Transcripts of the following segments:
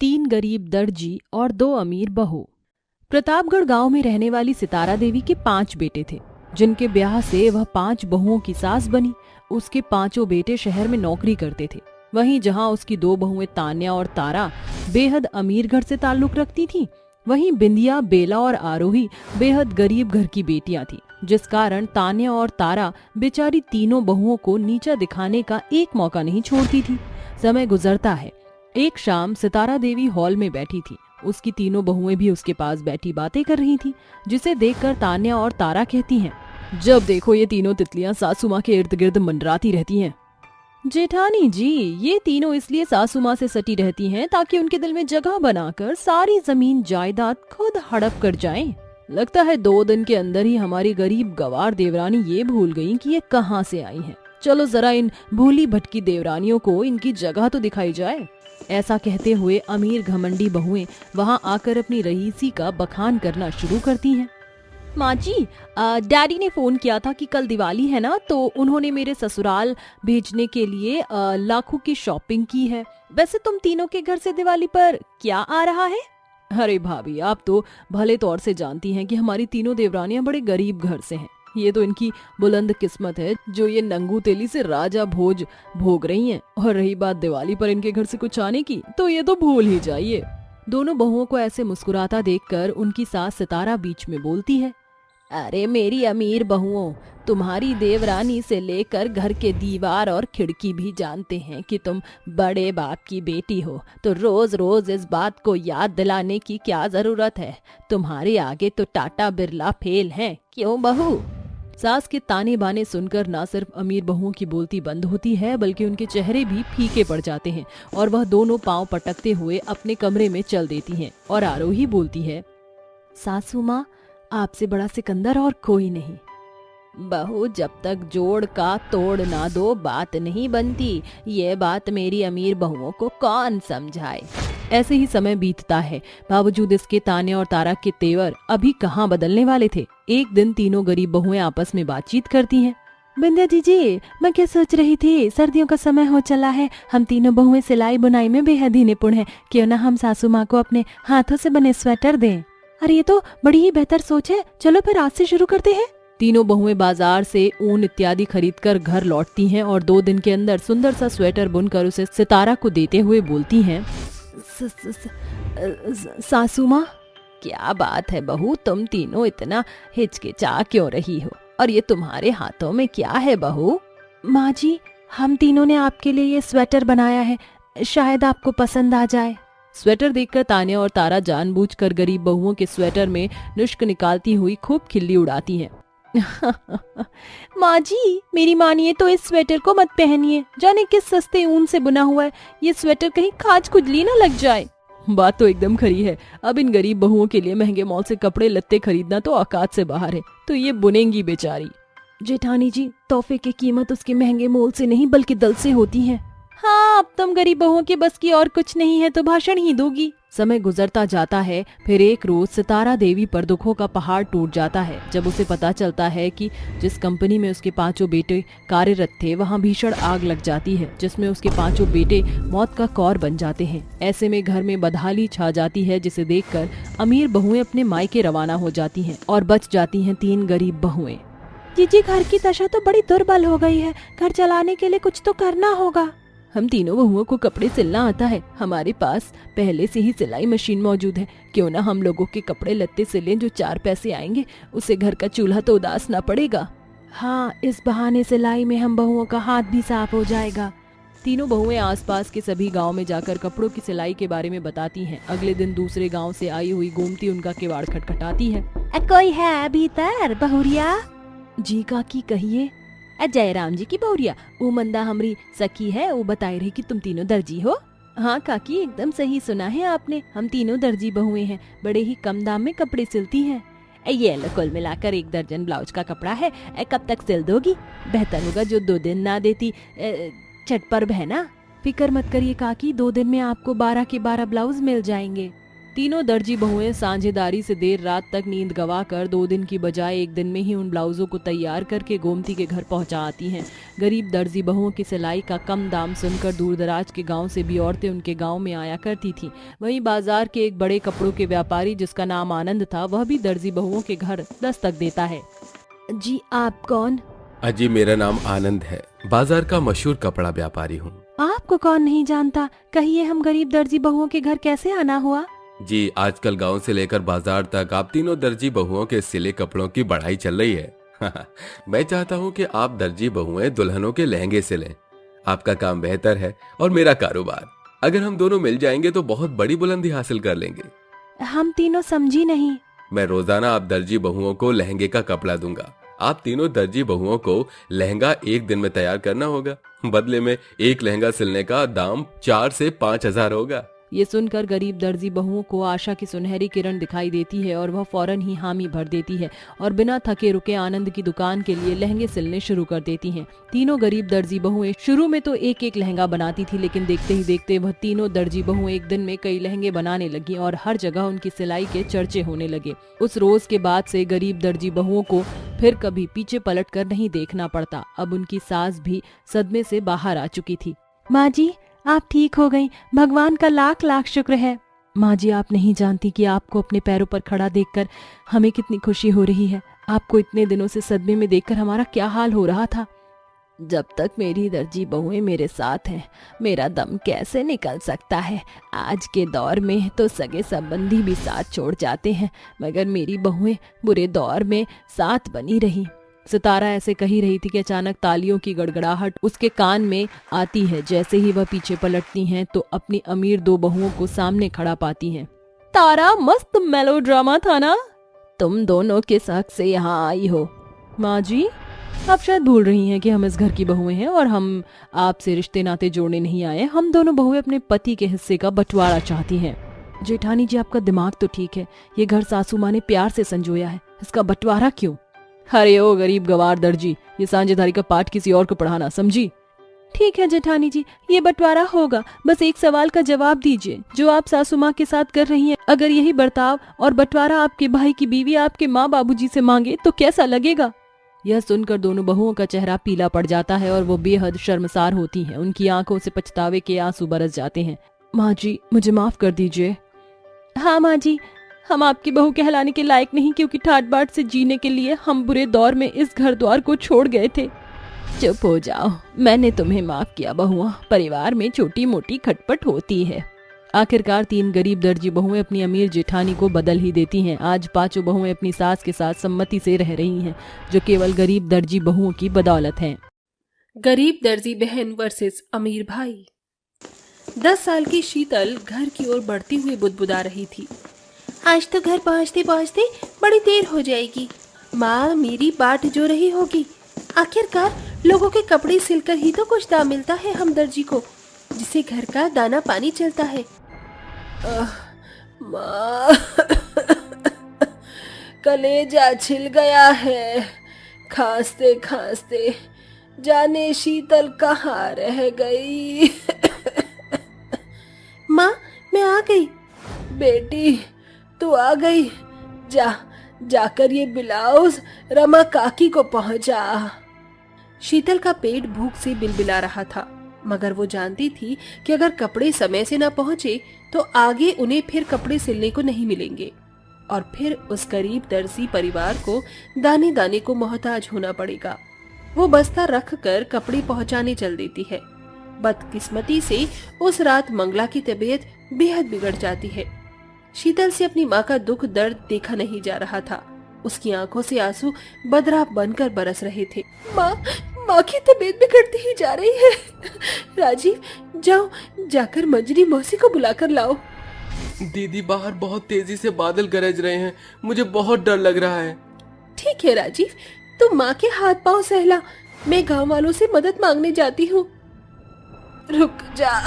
3 गरीब दर्जी और 2 अमीर बहू। प्रतापगढ़ गांव में रहने वाली सितारा देवी के 5 बेटे थे, जिनके ब्याह से वह 5 बहुओं की सास बनी। उसके 5 बेटे शहर में नौकरी करते थे। वहीं जहां उसकी 2 बहुएं तान्या और तारा बेहद अमीर घर से ताल्लुक रखती थीं, वहीं बिंदिया, बेला और आरोही बेहद गरीब घर की बेटियां थीं, जिस कारण तान्या और तारा बेचारी तीनों बहुओं को नीचा दिखाने का एक मौका नहीं छोड़ती थी। समय गुजरता है। एक शाम सितारा देवी हॉल में बैठी थी। उसकी तीनों बहुएं भी उसके पास बैठी बातें कर रही थी, जिसे देखकर तान्या और तारा कहती हैं, जब देखो ये तीनों तितलियां सासू माँ के इर्द गिर्द मंडराती रहती हैं। जेठानी जी, ये तीनों इसलिए सासू माँ से सटी रहती हैं ताकि उनके दिल में जगह बनाकर सारी जमीन जायदाद खुद हड़प कर जाएं। लगता है 2 दिन के अंदर ही हमारी गरीब गवार देवरानी ये भूल गई कि ये कहाँ से आई हैं। चलो जरा इन भूली भटकी देवरानियों को इनकी जगह तो दिखाई जाए। ऐसा कहते हुए अमीर घमंडी बहुएं वहां आकर अपनी रईसी का बखान करना शुरू करती हैं। माँ जी, डैडी ने फोन किया था कि कल दिवाली है ना, तो उन्होंने मेरे ससुराल भेजने के लिए लाखों की शॉपिंग की है। वैसे तुम तीनों के घर से दिवाली पर क्या आ रहा है? अरे भाभी, आप तो भले तौर से जानती हैं कि हमारी तीनों देवरानियां बड़े गरीब घर से हैं। ये तो इनकी बुलंद किस्मत है जो ये नंगू तेली से राजा भोज भोग रही हैं। और रही बात दिवाली पर इनके घर से कुछ आने की, तो ये तो भूल ही जाइए। दोनों बहुओं को ऐसे मुस्कुराता देखकर उनकी सास सितारा बीच में बोलती है, अरे मेरी अमीर बहुओं, तुम्हारी देवरानी से लेकर घर के दीवार और खिड़की भी जानते हैं कि तुम बड़े बाप की बेटी हो, तो रोज रोज इस बात को याद दिलाने की क्या जरूरत है। तुम्हारे आगे तो टाटा बिरला फेल हैं, क्यों बहू? सास के ताने बाने सुनकर न सिर्फ अमीर बहुओं की बोलती बंद होती है, बल्कि उनके चेहरे भी फीके पड़ जाते हैं और वह दोनों पांव पटकते हुए अपने कमरे में चल देती हैं। और आरोही बोलती है, सासू माँ, आपसे बड़ा सिकंदर और कोई नहीं। बहू, जब तक जोड़ का तोड़ ना दो बात नहीं बनती। ये बात मेरी अमीर बहुओं को कौन समझाए। ऐसे ही समय बीतता है। बावजूद इसके तान्या और तारा के तेवर अभी कहाँ बदलने वाले थे। एक दिन तीनों गरीब बहुएं आपस में बातचीत करती हैं। बिंदिया जी, मैं क्या सोच रही थी, सर्दियों का समय हो चला है, हम तीनों बहुएं सिलाई बुनाई में बेहद ही निपुण हैं। क्यों ना हम सासू माँ को अपने हाथों से बने स्वेटर दें। अरे ये तो बड़ी ही बेहतर सोच है, चलो फिर आज से शुरू करते हैं। तीनों बहुएं बाजार से ऊन इत्यादि खरीदकर घर लौटती हैं और 2 दिन के अंदर सुंदर सा स्वेटर बुनकर उसे सितारा को देते हुए बोलती हैं, सासू माँ, क्या बात है बहू, तुम तीनों इतना हिचकिचा क्यों रही हो? और ये तुम्हारे हाथों में क्या है बहू? माँ जी, हम तीनों ने आपके लिए ये स्वेटर बनाया है, शायद आपको पसंद आ जाए। स्वेटर देखकर तान्या और तारा जानबूझकर गरीब बहुओं के स्वेटर में नुष्क निकालती हुई खूब खिल्ली उड़ाती हैं। माँ जी, मेरी मानिए तो इस स्वेटर को मत पहनिए, जाने किस सस्ते ऊन से बुना हुआ है। ये स्वेटर कहीं खाज खुजली ना लग जाए। बात तो एकदम खरी है। अब इन गरीब बहुओं के लिए महंगे मॉल से कपड़े लत्ते खरीदना तो औकात से बाहर है, तो ये बुनेंगी बेचारी। जेठानी जी, तोहफे की कीमत उसके महंगे मोल से नहीं बल्कि दल से होती है। हाँ, अब तुम गरीब बहुओं के बस की और कुछ नहीं है तो भाषण ही दोगी। समय गुजरता जाता है। फिर एक रोज सितारा देवी पर दुखों का पहाड़ टूट जाता है जब उसे पता चलता है कि जिस कंपनी में उसके 5 बेटे कार्यरत थे, वहां भीषण आग लग जाती है, जिसमें उसके 5 बेटे मौत का कौर बन जाते हैं। ऐसे में घर में बदहाली छा जाती है, जिसे देखकर अमीर बहुएं अपने मायके रवाना हो जाती हैं और बच जाती हैं 3 गरीब बहुएं। जीजी, घर की दशा तो बड़ी दुर्बल हो गई है, घर चलाने के लिए कुछ तो करना होगा। हम तीनों बहुओं को कपड़े सिलना आता है, हमारे पास पहले से ही सिलाई मशीन मौजूद है। क्यों ना हम लोगों के कपड़े लत्ते सिलें, जो 4 पैसे आएंगे उससे घर का चूल्हा तो उदास ना पड़ेगा। हाँ, इस बहाने सिलाई में हम बहुओं का हाथ भी साफ हो जाएगा। तीनों बहुएं आसपास के सभी गांव में जाकर कपड़ों की सिलाई के बारे में बताती हैं। अगले दिन दूसरे गांव से आई हुई गोमती उनका किवाड़ खटखटाती है। कोई है भीतर, बहुरिया? जी काकी, कहिए। जयराम जी की बहुरिया, वो मंदा हमरी सखी है, वो बताए रही कि तुम तीनों दर्जी हो। हाँ काकी, एकदम सही सुना है आपने, हम तीनों दर्जी बहुएं हैं, बड़े ही कम दाम में कपड़े सिलती हैं। ये लो, कुल मिलाकर 1 दर्जन ब्लाउज का कपड़ा है। कब तक सिल दोगी? बेहतर होगा जो 2 दिन ना देती, छठ पर्व है ना। फिक्र मत करिए काकी, 2 दिन में आपको 12 के 12 ब्लाउज मिल जाएंगे। तीनों दर्जी बहुएं साझेदारी से देर रात तक नींद गंवाकर 2 दिन की बजाय 1 दिन में ही उन ब्लाउजों को तैयार करके गोमती के घर पहुंचा आती हैं। गरीब दर्जी बहुओं की सिलाई का कम दाम सुनकर दूर दराज के गांव से भी औरतें उनके गांव में आया करती थीं। वहीं बाजार के एक बड़े कपड़ों के व्यापारी जिसका नाम आनंद था, वह भी दर्जी बहुओं के घर दस्तक देता है। जी आप कौन? अजी मेरा नाम आनंद है, बाजार का मशहूर कपड़ा व्यापारी हूँ। आपको कौन नहीं जानता, कहिए हम गरीब दर्जी बहुओं के घर कैसे आना हुआ? जी आजकल गांव से लेकर बाजार तक आप तीनों दर्जी बहुओं के सिले कपड़ों की बढ़ाई चल रही है। मैं चाहता हूं कि आप दर्जी बहुएं दुल्हनों के लहंगे सिलें। आपका काम बेहतर है और मेरा कारोबार, अगर हम दोनों मिल जाएंगे तो बहुत बड़ी बुलंदी हासिल कर लेंगे। हम तीनों समझी नहीं। मैं रोजाना आप दर्जी बहुओं को लहंगे का कपड़ा दूंगा। आप तीनों दर्जी बहुओं को लहंगा 1 दिन में तैयार करना होगा। बदले में एक लहंगा सिलने का दाम 4 से 5 हजार होगा। ये सुनकर गरीब दर्जी बहुओं को आशा की सुनहरी किरण दिखाई देती है और वह फौरन ही हामी भर देती है और बिना थके रुके आनंद की दुकान के लिए लहंगे सिलने शुरू कर देती हैं। तीनों गरीब दर्जी बहुएं शुरू में तो एक एक लहंगा बनाती थी, लेकिन देखते ही देखते वह तीनों दर्जी बहुएं 1 दिन में कई लहंगे बनाने लगी और हर जगह उनकी सिलाई के चर्चे होने लगे। उस रोज के बाद से गरीब दर्जी बहुओं को फिर कभी पीछे पलट कर नहीं देखना पड़ता। अब उनकी सास भी सदमे से बाहर आ चुकी थी। माँ जी आप ठीक हो गई, भगवान का लाख लाख शुक्र है। माँ जी आप नहीं जानती कि आपको अपने पैरों पर खड़ा देखकर हमें कितनी खुशी हो रही है। आपको इतने दिनों से सदमे में देखकर हमारा क्या हाल हो रहा था। जब तक मेरी दर्जी बहुएं मेरे साथ हैं, मेरा दम कैसे निकल सकता है। आज के दौर में तो सगे संबंधी भी साथ छोड़ जाते हैं, मगर मेरी बहुएं बुरे दौर में साथ बनी रही। सितारा ऐसे कही रही थी कि अचानक तालियों की गड़गड़ाहट उसके कान में आती है। जैसे ही वह पीछे पलटती हैं तो अपनी अमीर 2 बहुओं को सामने खड़ा पाती हैं। तारा मस्त मेलोड्रामा था ना, तुम दोनों किस हक से यहाँ आई हो? माँ जी आप शायद भूल रही हैं कि हम इस घर की बहुएं हैं और हम आपसे रिश्ते नाते जोड़ने नहीं आए। हम दोनों बहुएं अपने पति के हिस्से का बंटवारा चाहती हैं। जेठानी जी आपका दिमाग तो ठीक है, ये घर सासू माँ ने प्यार से संजोया है, इसका बंटवारा क्यों? अरे ओ गरीब गवार दर्जी, ये साझेदारी का पाठ किसी और को पढ़ाना, समझी? ठीक है जेठानी जी, ये बंटवारा होगा, बस एक सवाल का जवाब दीजिए। जो आप सासू माँ के साथ कर रही हैं, अगर यही बर्ताव और बंटवारा आपके भाई की बीवी आपके माँ बाबूजी से मांगे तो कैसा लगेगा? यह सुनकर दोनों बहुओं का चेहरा पीला पड़ जाता है और वो बेहद शर्मसार होती हैं। उनकी आंखों से पछतावे के आंसू बरस जाते हैं। माँ जी मुझे माफ कर दीजिए। हाँ माँ जी, हम आपकी बहू कहलाने के लायक नहीं, क्योंकि ठाट बाट से जीने के लिए हम बुरे दौर में इस घर द्वार को छोड़ गए थे। चुप हो जाओ, मैंने तुम्हें माफ किया बहुआ, परिवार में छोटी मोटी खटपट होती है। आखिरकार 3 गरीब दर्जी बहुएं अपनी अमीर जेठानी को बदल ही देती हैं। आज 5 बहुएं अपनी सास के साथ सम्मति से रह रही हैं, जो केवल गरीब दर्जी बहुओं की बदौलत है। गरीब दर्जी बहन वर्सेस अमीर भाई। 10 साल की शीतल घर की ओर बढ़ती हुई बुदबुदा रही थी। आज तो घर पहुंचते पहुंचते बड़ी देर हो जाएगी। माँ मेरी बाट जो रही होगी। आखिरकार लोगों के कपड़े सिलकर ही तो कुछ दाम मिलता है हम दर्जी को, जिसे घर का दाना पानी चलता है। माँ कलेजा छिल गया है, खांसते खांसते जाने शीतल कहाँ रह गई। माँ मैं आ गई। बेटी तू आ गई, जाकर ये ब्लाउज रमा काकी को पहुंचा। शीतल का पेट भूख से बिलबिला रहा था, मगर वो जानती थी कि अगर कपड़े समय से न पहुंचे तो आगे उन्हें फिर कपड़े सिलने को नहीं मिलेंगे और फिर उस गरीब दर्जी परिवार को दाने दाने को मोहताज होना पड़ेगा। वो बस्ता रख कर कपड़े पहुंचाने चल देती है। बदकिस्मती से उस रात मंगला की तबीयत बेहद बिगड़ जाती है। शीतल से अपनी माँ का दुख दर्द देखा नहीं जा रहा था। उसकी आंखों से आंसू बदरा बनकर बरस रहे थे। माँ की तबीयत बिगड़ती ही जा रही है। राजीव जाओ, जाकर मंजरी मौसी को बुलाकर लाओ। दीदी बाहर बहुत तेजी से बादल गरज रहे हैं, मुझे बहुत डर लग रहा है। ठीक है राजीव, तुम माँ के हाथ पांव सहला, मैं गांव वालों से मदद मांगने जाती हूँ। रुक जा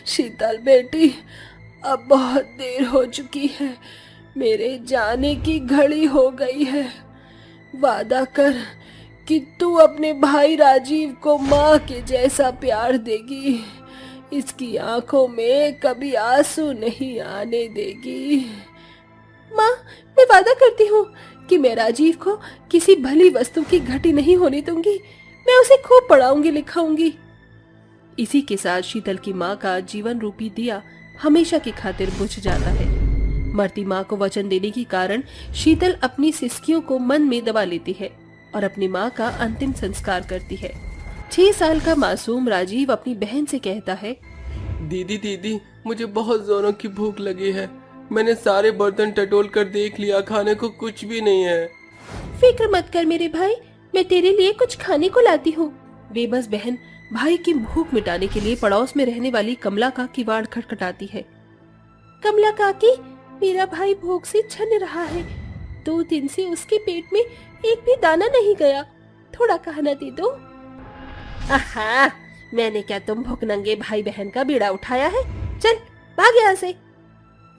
शीतल बेटी, अब बहुत देर हो चुकी है, मेरे जाने की घड़ी हो गई है। वादा कर कि तू अपने भाई राजीव को माँ के जैसा प्यार देगी। इसकी आंखों में कभी आंसू नहीं आने देगी। माँ, मैं वादा करती हूँ कि मैं राजीव को किसी भली वस्तु की घटी नहीं होने दूंगी। मैं उसे खूब पढ़ाऊंगी लिखाऊंगी। इसी के साथ शीतल की माँ का जीवन रूपी दिया हमेशा की खातिर बुझ जाता है। मरती माँ को वचन देने के कारण शीतल अपनी सिसकियों को मन में दबा लेती है और अपनी माँ का अंतिम संस्कार करती है। 6 साल का मासूम राजीव अपनी बहन से कहता है, दीदी दीदी, मुझे बहुत जोरों की भूख लगी है। मैंने सारे बर्तन टटोल कर देख लिया, खाने को कुछ भी नहीं है। फिक्र मत कर मेरे भाई, मैं तेरे लिए कुछ खाने को लाती हूँ। बेबस बहन भाई की भूख मिटाने के लिए पड़ोस में रहने वाली कमला का किवाड़ खटखटाती है। कमला काकी, मेरा भाई भूख से छन रहा है। 2 दिन से उसके पेट में एक भी दाना नहीं गया, थोड़ा खाना दे दो। आहा, मैंने क्या तुम भूखनंगे भाई बहन का बीड़ा उठाया है? चल भाग यहाँ से।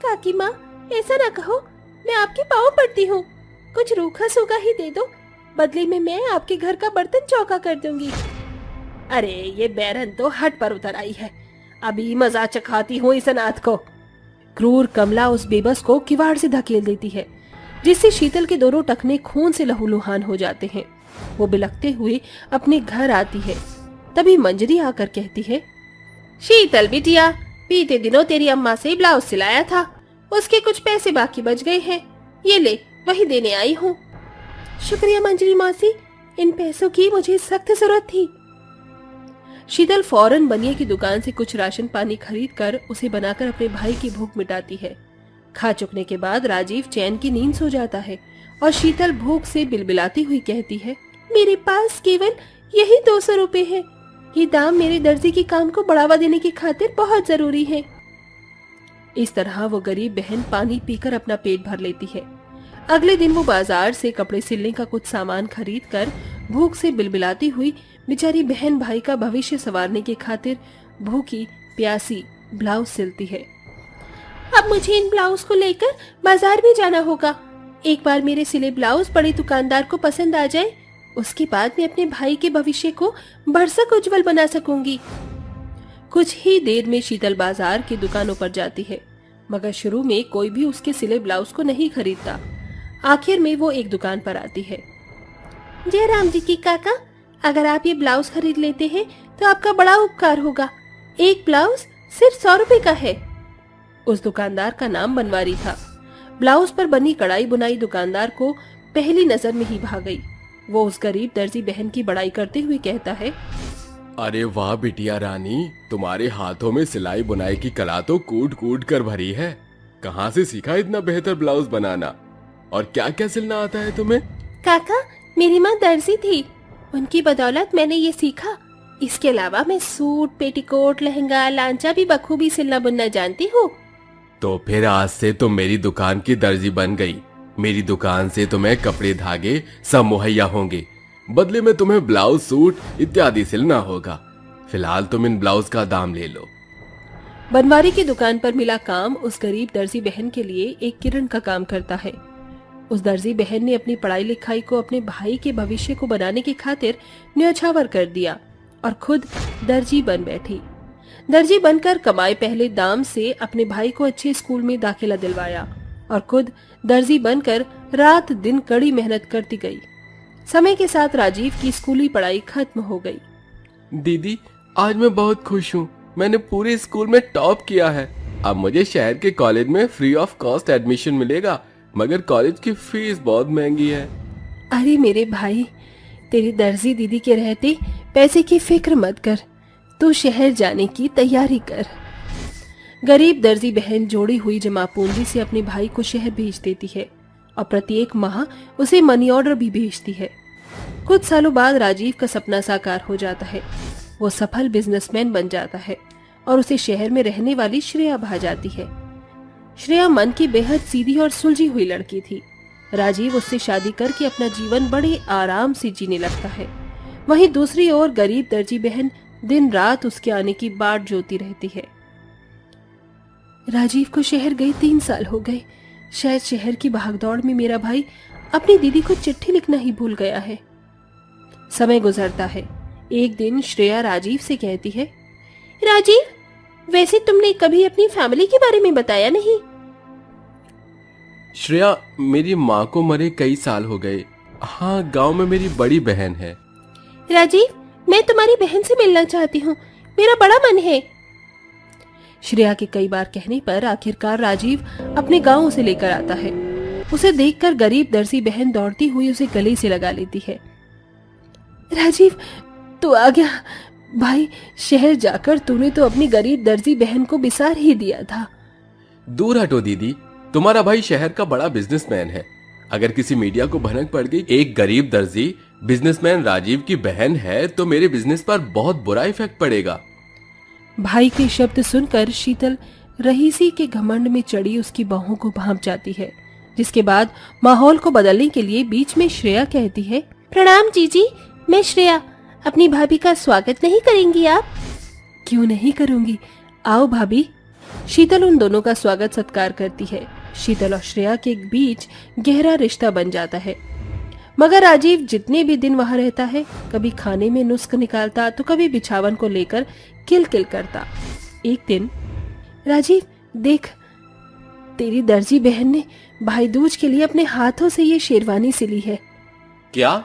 काकी माँ, ऐसा ना कहो, मैं आपके पाँव पड़ती हूँ। कुछ रूखा सूखा ही दे दो, बदले में मैं आपके घर का बर्तन चौका कर दूंगी। अरे ये बैरन तो हट पर उतर आई है, अभी मजा चखाती हूँ इस अनाथ को। क्रूर कमला उस बेबस को किवाड़ से धकेल देती है, जिससे शीतल के दोनों टखने खून से लहूलुहान हो जाते हैं। वो बिलखते हुए अपने घर आती है। तभी मंजरी आकर कहती है, शीतल बिटिया, बीते दिनों तेरी अम्मा से ब्लाउज सिलाया था, उसके कुछ पैसे बाकी बच गए हैं, ये ले वही देने आई हूँ। शुक्रिया मंजरी मौसी, इन पैसों की मुझे सख्त जरूरत थी। शीतल फौरन बनिए की दुकान से कुछ राशन पानी खरीद कर उसे बनाकर अपने भाई की भूख मिटाती है। खा चुकने के बाद राजीव चैन की नींद सो जाता है और शीतल भूख से बिलबिलाती हुई कहती है, मेरे पास केवल यही 200 रुपए है। ये दाम मेरे दर्जी के काम को बढ़ावा देने की खातिर बहुत जरूरी है। इस तरह वो गरीब बहन पानी पीकर अपना पेट भर लेती है। अगले दिन वो बाजार से कपड़े सिलने का कुछ सामान खरीद कर भूख से बिलबिलाती हुई बेचारी बहन भाई का भविष्य संवारने की खातिर भूखी प्यासी ब्लाउज सिलती है। अब मुझे इन ब्लाउज को लेकर बाजार भी जाना होगा। एक बार मेरे सिले ब्लाउज बड़े दुकानदार को पसंद आ जाए, उसके बाद मैं अपने भाई के भविष्य को भरसक उज्जवल बना सकूंगी। कुछ ही देर में शीतल बाजार की दुकानों पर जाती है, मगर शुरू में कोई भी उसके सिले ब्लाउज को नहीं खरीदता। आखिर में वो एक दुकान पर आती है। जय राम जी की काका, अगर आप ये ब्लाउज खरीद लेते हैं तो आपका बड़ा उपकार होगा। एक ब्लाउज सिर्फ 100 रुपए का है। उस दुकानदार का नाम बनवारी था। ब्लाउज पर बनी कढ़ाई बुनाई दुकानदार को पहली नजर में ही भा गई। वो उस गरीब दर्जी बहन की बड़ाई करते हुए कहता है, अरे वाह बिटिया रानी, तुम्हारे हाथों में सिलाई बुनाई की कला तो कूट कूट कर भरी है। कहाँ से सीखा इतना बेहतर ब्लाउज बनाना, और क्या क्या सिलना आता है तुम्हें? काका, मेरी माँ दर्जी थी, उनकी बदौलत मैंने ये सीखा। इसके अलावा मैं सूट, पेटीकोट, लहंगा, लांचा भी बखूबी सिलना बुनना जानती हूँ। तो फिर आज से तुम मेरी दुकान की दर्जी बन गई। मेरी दुकान से तुम्हें कपड़े धागे सब मुहैया होंगे, बदले में तुम्हें ब्लाउज, सूट इत्यादि सिलना होगा। फिलहाल तुम इन ब्लाउज का दाम ले लो। बनवारी की दुकान पर मिला काम उस गरीब दर्जी बहन के लिए एक किरण का काम करता है। उस दर्जी बहन ने अपनी पढ़ाई लिखाई को अपने भाई के भविष्य को बनाने की खातिर न्यौछावर कर दिया और खुद दर्जी बन बैठी। दर्जी बनकर कमाए पहले दाम से अपने भाई को अच्छे स्कूल में दाखिला दिलवाया और खुद दर्जी बनकर रात दिन कड़ी मेहनत करती गई। समय के साथ राजीव की स्कूली पढ़ाई खत्म हो गई। दीदी, आज मैं बहुत खुश हूँ। मैंने पूरे स्कूल में टॉप किया है। अब मुझे शहर के कॉलेज में फ्री ऑफ कॉस्ट एडमिशन मिलेगा, मगर कॉलेज की फीस बहुत महंगी है। अरे मेरे भाई, तेरी दर्जी दीदी के रहते पैसे की फिक्र मत कर, तू शहर जाने की तैयारी कर। गरीब दर्जी बहन जोड़ी हुई जमा पूंजी से अपने भाई को शहर भेज देती है और प्रत्येक माह उसे मनी ऑर्डर भी भेजती है। कुछ सालों बाद राजीव का सपना साकार हो जाता है। वो सफल बिजनेसमैन बन जाता है और उसे शहर में रहने वाली श्रेया भा जाती है। श्रेया मन की बेहद सीधी और सुलझी हुई लड़की थी। राजीव उससे शादी करके अपना जीवन बड़े आराम से जीने लगता है। वहीं दूसरी ओर गरीब दर्जी बहन दिन रात उसके आने की बाट जोती रहती है। राजीव को शहर गए 3 साल हो गए। शायद शहर की भागदौड़ में मेरा भाई अपनी दीदी को चिट्ठी लिखना ही भूल गया है। समय गुजरता है। एक दिन श्रेया राजीव से कहती है, राजीव, वैसे तुमने कभी अपनी फैमिली के बारे में बताया नहीं। श्रेया, मेरी माँ को मरे कई साल हो गए। हाँ, गांव में मेरी बड़ी बहन है। राजीव, मैं तुम्हारी बहन से मिलना चाहती हूँ, मेरा बड़ा मन है। श्रेया के कई बार कहने पर आखिरकार राजीव अपने गांव उसे लेकर आता है। उसे देखकर गरीब दर्जी बहन दौड़ती हुई उसे गले से लगा लेती है। राजीव, तू आ गया। भाई, शहर जाकर तूने तो अपनी गरीब दर्जी बहन को बिसार ही दिया था। दूर हटो दीदी, तुम्हारा भाई शहर का बड़ा बिजनेसमैन है। अगर किसी मीडिया को भनक पड़ गई एक गरीब दर्जी बिजनेसमैन राजीव की बहन है तो मेरे बिजनेस पर बहुत बुरा इफेक्ट पड़ेगा। भाई के शब्द सुनकर शीतल रहीसी के घमंड में चढ़ी उसकी बाहों को भांप जाती है, जिसके बाद माहौल को बदलने के लिए बीच में श्रेया कहती है, प्रणाम जीजी, मैं श्रेया। अपनी भाभी का स्वागत नहीं करेंगी आप? क्यों नहीं करूंगी, आओ भाभी। शीतल उन दोनों का स्वागत सत्कार करती है। शीतल और श्रेया के बीच गहरा रिश्ता बन जाता है। मगर राजीव जितने भी दिन वहां रहता है, कभी खाने में नुस्ख निकालता तो कभी बिछावन को लेकर किलकिल करता। एक दिन, राजीव देख, तेरी दर्जी बहन ने भाई दूज के लिए अपने हाथों से ये शेरवानी सिली है। क्या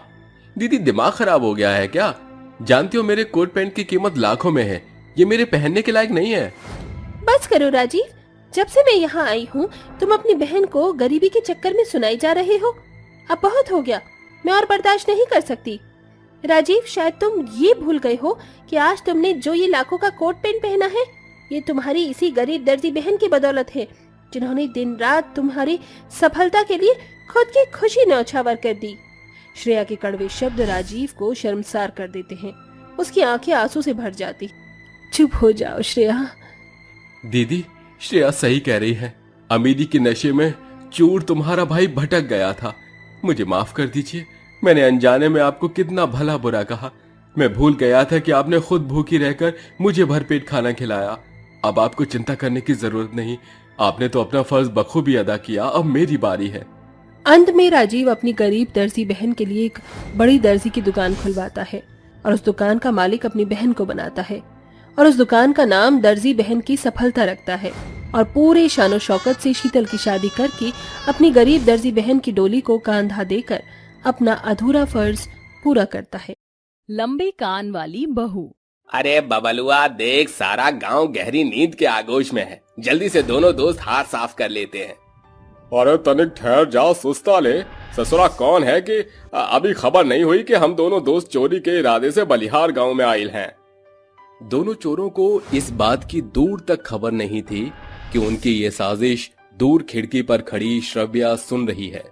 दीदी, दिमाग खराब हो गया है क्या? जानती हो मेरे कोट पैंट की कीमत लाखों में है, ये मेरे पहनने के लायक नहीं है। बस करो राजीव, जब से मैं यहाँ आई हूँ तुम अपनी बहन को गरीबी के चक्कर में सुनाई जा रहे हो। अब बहुत हो गया, मैं और बर्दाश्त नहीं कर सकती। राजीव, शायद तुम ये भूल गए हो कि आज तुमने जो ये लाखों का कोट पैंट पहना है, ये तुम्हारी इसी गरीब दर्जी बहन की बदौलत है, जिन्होंने दिन रात तुम्हारी सफलता के लिए खुद की खुशी न्यौछावर कर दी। श्रेया के कड़वे शब्द राजीव को शर्मसार कर देते हैं। उसकी आंखें आंसू से भर जाती। चुप हो जाओ श्रेया। दीदी, श्रेया सही कह रही है। अमीरी के नशे में चूर तुम्हारा भाई भटक गया था। मुझे माफ कर दीजिए, मैंने अनजाने में आपको कितना भला बुरा कहा। मैं भूल गया था कि आपने खुद भूखी रहकर मुझे भरपेट खाना खिलाया। अब आपको चिंता करने की जरूरत नहीं, आपने तो अपना फर्ज बखूबी अदा किया। अब मेरी बारी है। अंत में राजीव अपनी गरीब दर्जी बहन के लिए एक बड़ी दर्जी की दुकान खुलवाता है और उस दुकान का मालिक अपनी बहन को बनाता है और उस दुकान का नाम दर्जी बहन की सफलता रखता है और पूरे शानो शौकत से शीतल की शादी करके अपनी गरीब दर्जी बहन की डोली को कांधा देकर अपना अधूरा फर्ज पूरा करता है। लंबे कान वाली बहू। अरे बबलुआ देख, सारा गांव गहरी नींद के आगोश में है। जल्दी से दोनों दोस्त हाथ साफ कर लेते हैं। अरे तनिक ठहर जाओ सुस्ता ले। ससुरा कौन है कि अभी खबर नहीं हुई कि हम दोनों दोस्त चोरी के इरादे से बलिहार गांव में आयल हैं। दोनों चोरों को इस बात की दूर तक खबर नहीं थी कि उनकी ये साजिश दूर खिड़की पर खड़ी श्रव्या सुन रही है।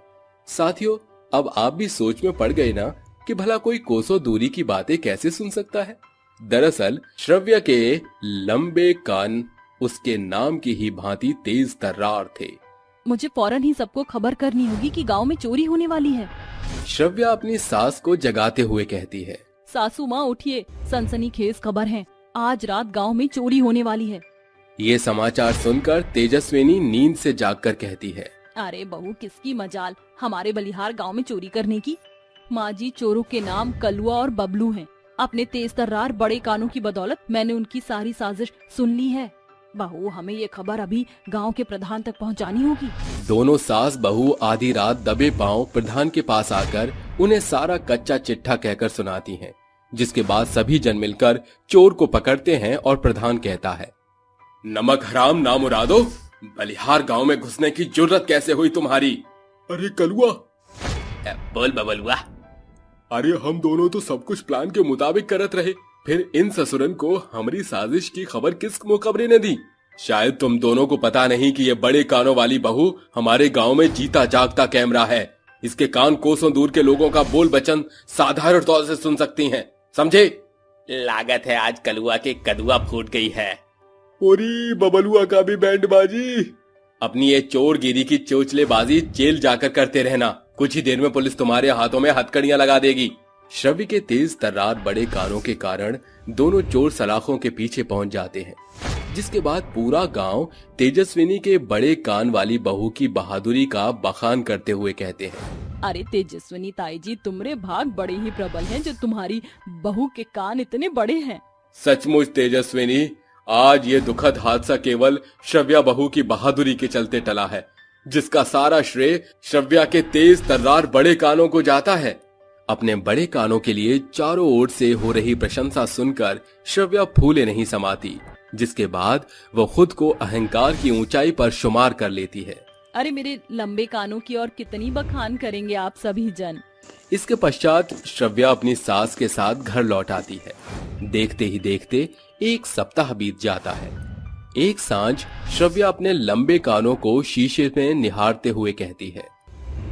साथियों, अब आप भी सोच में पड़ गए ना कि भला कोई कोसों दूरी की बातें कैसे सुन सकता है। दरअसल श्रव्या के लंबे कान उसके नाम की ही भांति तेज तर्रार थे। मुझे फौरन ही सबको खबर करनी होगी कि गांव में चोरी होने वाली है। श्रव्या अपनी सास को जगाते हुए कहती है। सासू माँ उठिए, सनसनीखेज खबर है, आज रात गांव में चोरी होने वाली है। ये समाचार सुनकर तेजस्विनी नींद से जागकर कहती है, अरे बहू, किसकी मजाल हमारे बलिहार गांव में चोरी करने की। माँ जी, चोरों के नाम कलुआ और बबलू हैं। अपने तेज तर्रार बड़े कानों की बदौलत मैंने उनकी सारी साजिश सुन ली है। बहू, हमें ये खबर अभी गांव के प्रधान तक पहुंचानी होगी। दोनों सास बहू आधी रात दबे पांव प्रधान के पास आकर उन्हें सारा कच्चा चिट्ठा कहकर सुनाती हैं, जिसके बाद सभी जन मिलकर चोर को पकड़ते हैं और प्रधान कहता है, नमक हराम नामुरादो, बलिहार गांव में घुसने की जुर्रत कैसे हुई तुम्हारी? अरे कलुआ, बोल बबलुआ। अरे हम दोनों तो सब कुछ प्लान के मुताबिक करत रहे, फिर इन ससुरन को हमारी साजिश की खबर किस मुखबरे ने दी? शायद तुम दोनों को पता नहीं कि ये बड़े कानों वाली बहू हमारे गांव में जीता जागता कैमरा है। इसके कान कोसों दूर के लोगों का बोल वचन साधारण तौर से सुन सकती हैं, समझे? लागत है आज कलुआ के कदुआ फूट गई है। ओरी बबलुआ का भी बैंडबाजी। अपनी ये चोरगिरी की चोचलेबाजी जेल जाकर करते रहना, कुछ ही देर में पुलिस तुम्हारे हाथों में हथकड़ियां लगा देगी। श्रव्य के तेज तर्रार बड़े कानों के कारण दोनों चोर सलाखों के पीछे पहुंच जाते हैं, जिसके बाद पूरा गांव तेजस्विनी के बड़े कान वाली बहू की बहादुरी का बखान करते हुए कहते हैं, अरे तेजस्विनी ताई जी, तुम्हारे भाग बड़े ही प्रबल हैं जो तुम्हारी बहू के कान इतने बड़े हैं। सचमुच तेजस्विनी, आज ये दुखद हादसा केवल श्रव्या बहू की बहादुरी के चलते टला है, जिसका सारा श्रेय श्रव्या के तेज तर्रार बड़े कानों को जाता है। अपने बड़े कानों के लिए चारों ओर से हो रही प्रशंसा सुनकर श्रव्या फूले नहीं समाती, जिसके बाद वो खुद को अहंकार की ऊंचाई पर शुमार कर लेती है। अरे मेरे लंबे कानों की और कितनी बखान करेंगे आप सभी जन। इसके पश्चात श्रव्या अपनी सास के साथ घर लौट आती है। देखते ही देखते एक सप्ताह बीत जाता है। एक सांझ श्रव्या अपने लंबे कानों को शीशे में निहारते हुए कहती है,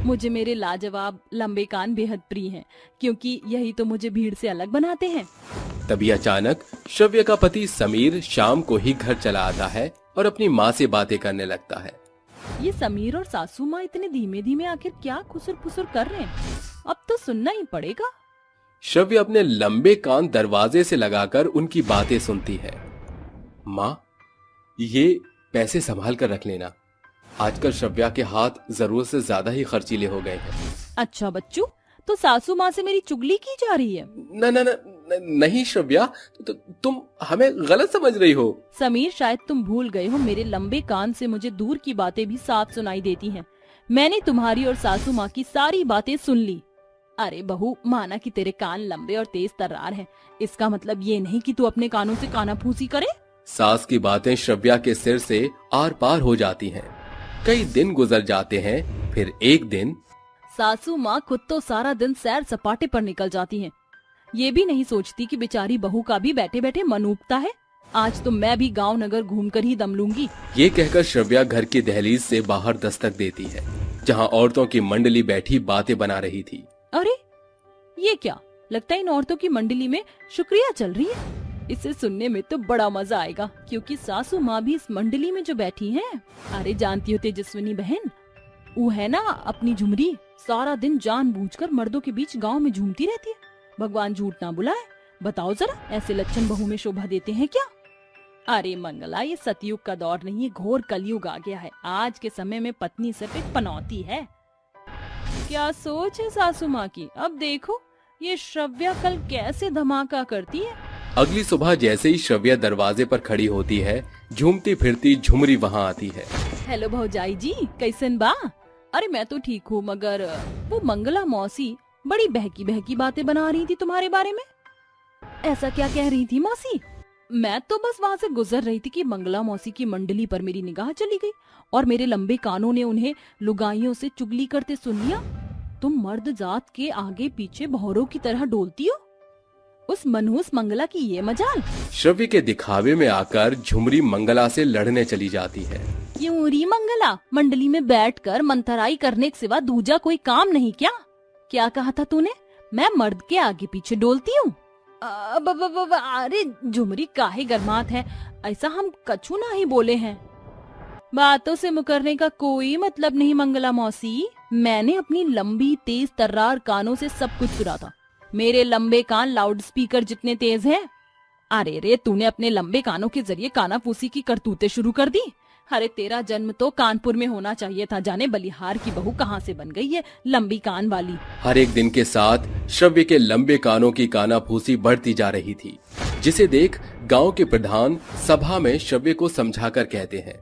मुझे मेरे लाजवाब लंबे कान बेहद प्रिय हैं, क्योंकि यही तो मुझे भीड़ से अलग बनाते हैं। तभी अचानक श्रव्या का पति समीर शाम को ही घर चला आता है और अपनी माँ से बातें करने लगता है। ये समीर और सासू माँ इतने धीमे धीमे आखिर क्या खुसुर फुसुर कर रहे हैं? अब तो सुनना ही पड़ेगा। श्रव्या अपने लंबे कान दरवाजे से लगाकर उनकी बातें सुनती है। माँ, ये पैसे संभाल कर रख लेना। आजकल श्रव्या के हाथ जरूरत से ज्यादा ही खर्चीले हो गए हैं। अच्छा बच्चू, तो सासू माँ से मेरी चुगली की जा रही है? नहीं श्रव्या, तुम हमें गलत समझ रही हो। समीर, शायद तुम भूल गए हो, मेरे लंबे कान से मुझे दूर की बातें भी साफ सुनाई देती हैं। मैंने तुम्हारी और सासू माँ की सारी बातें सुन ली। अरे बहू, माना कि तेरे कान लंबे और तेज तर्रार हैं, इसका मतलब ये नहीं कि तू अपने कानों से कानाफूसी करे। सास की बातें श्रव्या के सिर से आर पार हो जाती हैं। कई दिन गुजर जाते हैं। फिर एक दिन सासू माँ खुद तो सारा दिन सैर सपाटे पर निकल जाती हैं। ये भी नहीं सोचती कि बेचारी बहू का भी बैठे बैठे मन उबता है। आज तो मैं भी गांव नगर घूमकर ही दम लूंगी। ये कहकर श्रव्या घर की दहलीज से बाहर दस्तक देती है, जहाँ औरतों की मंडली बैठी बातें बना रही थी। अरे ये क्या, लगता है इन औरतों की मंडली में शुक्रिया चल रही है। इसे सुनने में तो बड़ा मजा आएगा, क्योंकि सासू माँ भी इस मंडली में जो बैठी हैं। अरे जानती हो तेजस्विनी बहन, वो है ना अपनी झुमरी, सारा दिन जानबूझकर मर्दों के बीच गांव में झूमती रहती है। भगवान झूठ ना बुलाए, बताओ जरा ऐसे लक्षण बहू में शोभा देते हैं क्या? अरे मंगला, ये सतयुग का दौर नहीं है, घोर कलयुग आ गया है। आज के समय में पत्नी सिर्फ एक पनौती है। क्या सोच है सासू माँ की? अब देखो ये श्रव्या कल कैसे धमाका करती है। अगली सुबह जैसे ही श्रव्या दरवाजे पर खड़ी होती है, झूमती फिरती झुमरी वहाँ आती है। हेलो भौजाई जी, कैसन बा? अरे मैं तो ठीक हूँ, मगर वो मंगला मौसी बड़ी बहकी बहकी बातें बना रही थी तुम्हारे बारे में। ऐसा क्या कह रही थी मौसी? मैं तो बस वहाँ से गुजर रही थी कि मंगला मौसी की मंडली पर मेरी निगाह चली गई और मेरे लंबे कानों ने उन्हें लुगाइयों से चुगली करते सुन लिया। तुम मर्द जात के आगे पीछे भौरों की तरह डोलती हो। उस मनहूस मंगला की ये मजाल। श्रव्या के दिखावे में आकर झुमरी मंगला से लड़ने चली जाती है। यूरी मंगला, मंडली में बैठकर मंथराई करने के सिवा दूजा कोई काम नहीं क्या? क्या कहा था तूने? मैं मर्द के आगे पीछे डोलती हूँ? अरे झुमरी, काहे गरमात है? ऐसा हम कछु ना ही बोले हैं। बातों से मुकरने का कोई मतलब नहीं मंगला मौसी। मैंने अपनी लंबी तेज तर्रार कानों से सब कुछ सुना था। मेरे लंबे कान लाउड स्पीकर जितने तेज हैं। अरे रे, तूने अपने लंबे कानों के जरिए कानाफूसी की करतूतें शुरू कर दी। अरे तेरा जन्म तो कानपुर में होना चाहिए था। जाने बलिहार की बहू कहाँ से बन गई है लंबी कान वाली। हर एक दिन के साथ श्रव्या के लंबे कानों की कानाफूसी बढ़ती जा रही थी, जिसे देख गांव के प्रधान सभा में श्रव्या को समझाकर कहते हैं,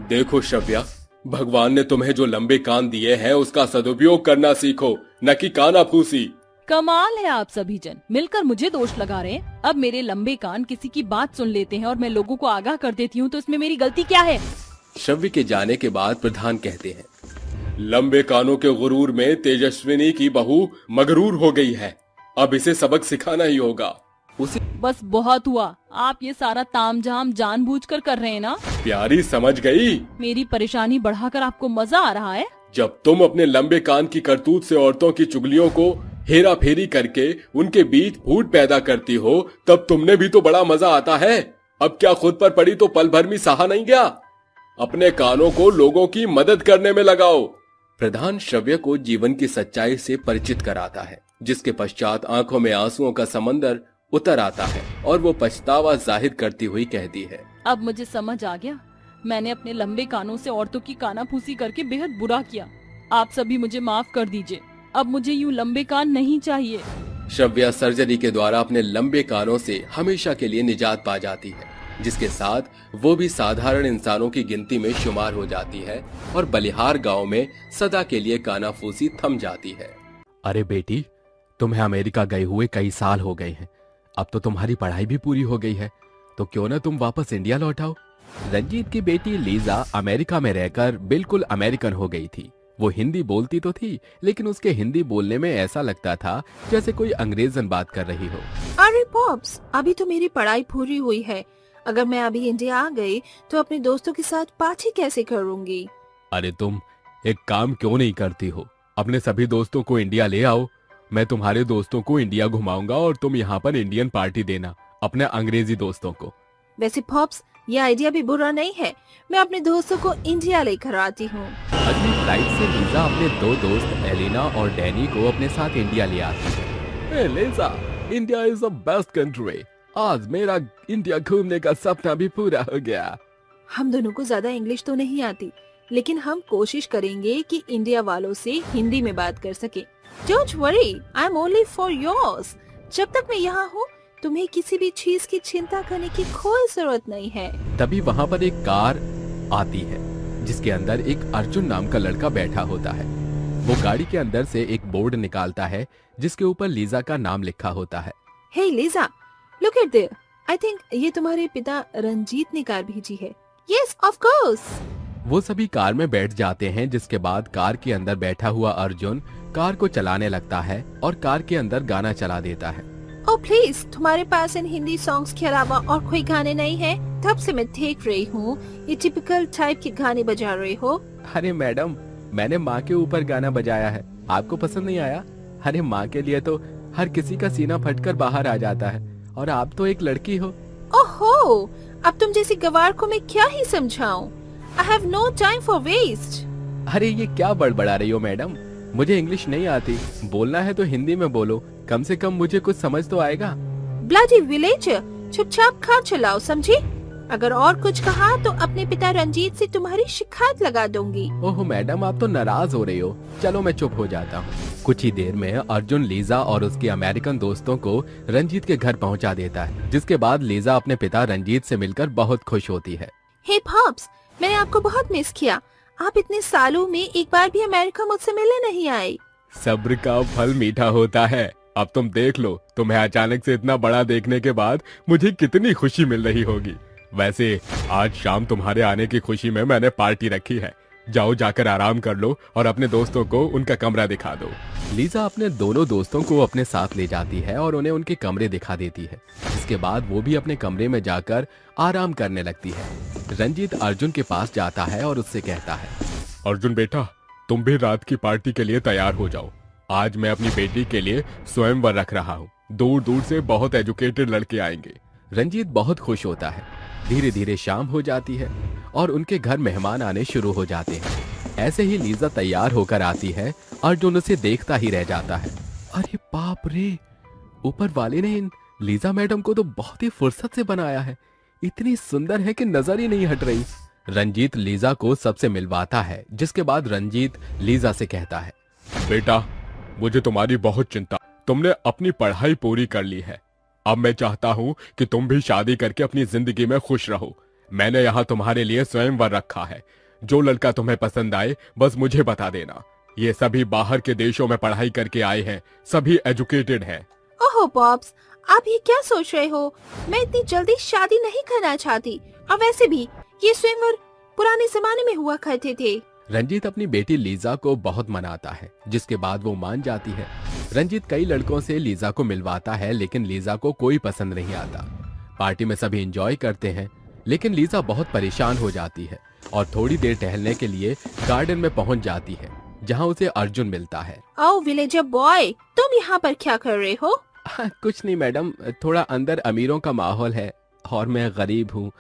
देखो श्रव्या, भगवान ने तुम्हें जो लंबे कान दिए हैं उसका सदुपयोग करना सीखो, न कि कानाफूसी। कमाल है, आप सभी जन मिलकर मुझे दोष लगा रहे हैं। अब मेरे लंबे कान किसी की बात सुन लेते हैं और मैं लोगों को आगाह कर देती हूँ, तो इसमें मेरी गलती क्या है? श्रव्या के जाने के बाद प्रधान कहते हैं, लंबे कानों के गुरूर में तेजस्विनी की बहू मगरूर हो गई है। अब इसे सबक सिखाना ही होगा। उसे बस बहुत हुआ। आप ये सारा तामझाम जानबूझकर कर रहे हैं ना? प्यारी समझ गई। मेरी परेशानी बढ़ाकर आपको मजा आ रहा है? जब तुम अपने लंबे कान की करतूत से औरतों की चुगलियों को हेरा फेरी करके उनके बीच फूट पैदा करती हो, तब तुमने भी तो बड़ा मजा आता है। अब क्या खुद पर पड़ी तो पल भर में सहा नहीं गया? अपने कानों को लोगों की मदद करने में लगाओ। प्रधान श्रव्या को जीवन की सच्चाई से परिचित कराता है, जिसके पश्चात आंखों में आंसुओं का समंदर उतर आता है और वो पछतावा जाहिर करती हुई कहती है, अब मुझे समझ आ गया, मैंने अपने लंबे कानों से औरतों की कानाफूसी करके बेहद बुरा किया। आप सभी मुझे माफ कर दीजिए। अब मुझे यूं लंबे कान नहीं चाहिए। श्रव्या सर्जरी के द्वारा अपने लंबे कानों से हमेशा के लिए निजात पा जाती है जिसके साथ वो भी साधारण इंसानों की गिनती में शुमार हो जाती है और बलिहार गांव में सदा के लिए कानाफूसी थम जाती है। अरे बेटी, तुम्हें अमेरिका गए हुए कई साल हो गए हैं। अब तो तुम्हारी पढ़ाई भी पूरी हो गई है, तो क्यों ना तुम वापस इंडिया लौट आओ। रंजीत की बेटी लीजा अमेरिका में रहकर बिल्कुल अमेरिकन हो गई थी। वो हिंदी बोलती तो थी, लेकिन उसके हिंदी बोलने में ऐसा लगता था जैसे कोई अंग्रेजन बात कर रही हो। अरे पॉप्स, अभी तो मेरी पढ़ाई पूरी हुई है। अगर मैं अभी इंडिया आ गई तो अपने दोस्तों के साथ पार्टी कैसे करूंगी? अरे तुम एक काम क्यों नहीं करती हो, अपने सभी दोस्तों को इंडिया ले आओ। मैं तुम्हारे दोस्तों को इंडिया घुमाऊंगा और तुम यहाँ पर इंडियन पार्टी देना अपने अंग्रेजी दोस्तों को। वैसे पॉप्स, ये आइडिया भी बुरा नहीं है। मैं अपने दोस्तों को इंडिया लेकर आती हूँ। अगली फ्लाइट से लीजा अपने दो दोस्त एलिना और डैनी को अपने साथ इंडिया ले आती है। Lisa, India is the best country. आज मेरा इंडिया घूमने का सपना भी पूरा हो गया। हम दोनों को ज्यादा इंग्लिश तो नहीं आती, लेकिन हम कोशिश करेंगे कि इंडिया वालों से हिंदी में बात कर सके। Don't worry, I am only for yours. जब तक मैं यहाँ हूँ तुम्हें किसी भी चीज की चिंता करने की कोई जरूरत नहीं है। तभी वहाँ पर एक कार आती है जिसके अंदर एक अर्जुन नाम का लड़का बैठा होता है। वो गाड़ी के अंदर से एक बोर्ड निकालता है जिसके ऊपर लीजा का नाम लिखा होता है। Hey Lisa, look at there. I think ये तुम्हारे पिता रंजीत ने कार भेजी है। Yes, of course. वो सभी कार में बैठ जाते हैं, जिसके बाद कार के अंदर बैठा हुआ अर्जुन कार को चलाने लगता है और कार के अंदर गाना चला देता है। ओह प्लीज, तुम्हारे पास इन हिंदी सॉन्ग्स के अलावा और कोई गाने नहीं है? तब से मैं देख रही हूँ ये टिपिकल टाइप के गाने बजा रहे हो। अरे मैडम, मैंने माँ के ऊपर गाना बजाया है, आपको पसंद नहीं आया? अरे माँ के लिए तो हर किसी का सीना फटकर बाहर आ जाता है, और आप तो एक लड़की हो। ओहो, अब तुम जैसी गवार को मैं क्या ही समझाऊं? I have no time for waste। अरे ये क्या बड़बड़ा रही हो मैडम, मुझे इंग्लिश नहीं आती, बोलना है तो हिंदी में बोलो, कम से कम मुझे कुछ समझ तो आएगा। ब्लडी विलेजर, चुपचाप कार चलाओ, समझी? अगर और कुछ कहा तो अपने पिता रंजीत से तुम्हारी शिकायत लगा दूंगी। ओह मैडम, आप तो नाराज हो रही हो। चलो मैं चुप हो जाता हूँ। कुछ ही देर में अर्जुन लीजा और उसके अमेरिकन दोस्तों को रंजीत के घर पहुँचा देता है, जिसके बाद लीजा अपने पिता रंजीत से मिलकर बहुत खुश होती है। हे पॉप्स, मैंने आपको बहुत मिस किया। आप इतने सालों में एक बार भी अमेरिका मुझसे मिलने नहीं आए। सब्र का फल मीठा होता है। अब तुम देख लो, तुम्हें अचानक से इतना बड़ा देखने के बाद मुझे कितनी खुशी मिल रही होगी। वैसे आज शाम तुम्हारे आने की खुशी में मैंने पार्टी रखी है। जाओ, जाकर आराम कर लो और अपने दोस्तों को उनका कमरा दिखा दो। लीजा अपने दोनों दोस्तों को अपने साथ ले जाती है और उन्हें उनके कमरे दिखा देती है। इसके बाद वो भी अपने कमरे में जाकर आराम करने लगती है। रंजीत अर्जुन के पास जाता है और उससे कहता है, अर्जुन बेटा, तुम भी रात की पार्टी के लिए तैयार हो जाओ। आज मैं अपनी बेटी के लिए स्वयंवर रख रहा हूँ। दूर दूर से बहुत एजुकेटेड लड़के आएंगे। रंजीत बहुत खुश होता है। धीरे धीरे शाम हो जाती है और उनके घर मेहमान आने शुरू हो जाते हैं। ऐसे ही लीजा तैयार होकर आती है। अर्जुन उसे देखता ही रह जाता है। अरे बाप रे, ऊपर वाले ने इन लीजा मैडम को तो बहुत ही फुर्सत से बनाया है। इतनी सुंदर है कि नजर ही नहीं हट रही। रंजीत लीजा को सबसे मिलवाता है, जिसके बाद रंजीत लीजा से कहता है, बेटा, मुझे तुम्हारी बहुत चिंता। तुमने अपनी पढ़ाई पूरी कर ली है। अब मैं चाहता हूँ कि तुम भी शादी करके अपनी जिंदगी में खुश रहो। मैंने यहाँ तुम्हारे लिए स्वयंवर रखा है। जो लड़का तुम्हें पसंद आए बस मुझे बता देना। ये सभी बाहर के देशों में पढ़ाई करके आए हैं, सभी एजुकेटेड हैं। ओहो पॉप्स, आप ये क्या सोच रहे हो? मैं इतनी जल्दी शादी नहीं करना चाहती, और वैसे भी ये स्वयंवर पुराने जमाने में हुआ करते थे। रंजीत अपनी बेटी लीजा को बहुत मनाता है, जिसके बाद वो मान जाती है। रंजीत कई लड़कों से लीजा को मिलवाता है, लेकिन लीजा को कोई पसंद नहीं आता। पार्टी में सभी एंजॉय करते हैं, लेकिन लीजा बहुत परेशान हो जाती है और थोड़ी देर टहलने के लिए गार्डन में पहुंच जाती है, जहां उसे अर्जुन मिलता है। ओह विलेजर बॉय, तुम यहाँ पर क्या कर रहे हो? कुछ नहीं मैडम, थोड़ा अंदर अमीरों का माहौल है और मैं गरीब हूँ।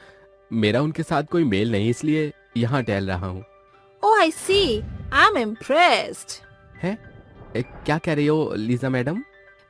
मेरा उनके साथ कोई मेल नहीं, इसलिए यहाँ टहल रहा हूँ। ओह आई सी, आई एम इम्प्रेस्ड। है? क्या कह रही हो लीजा मैडम?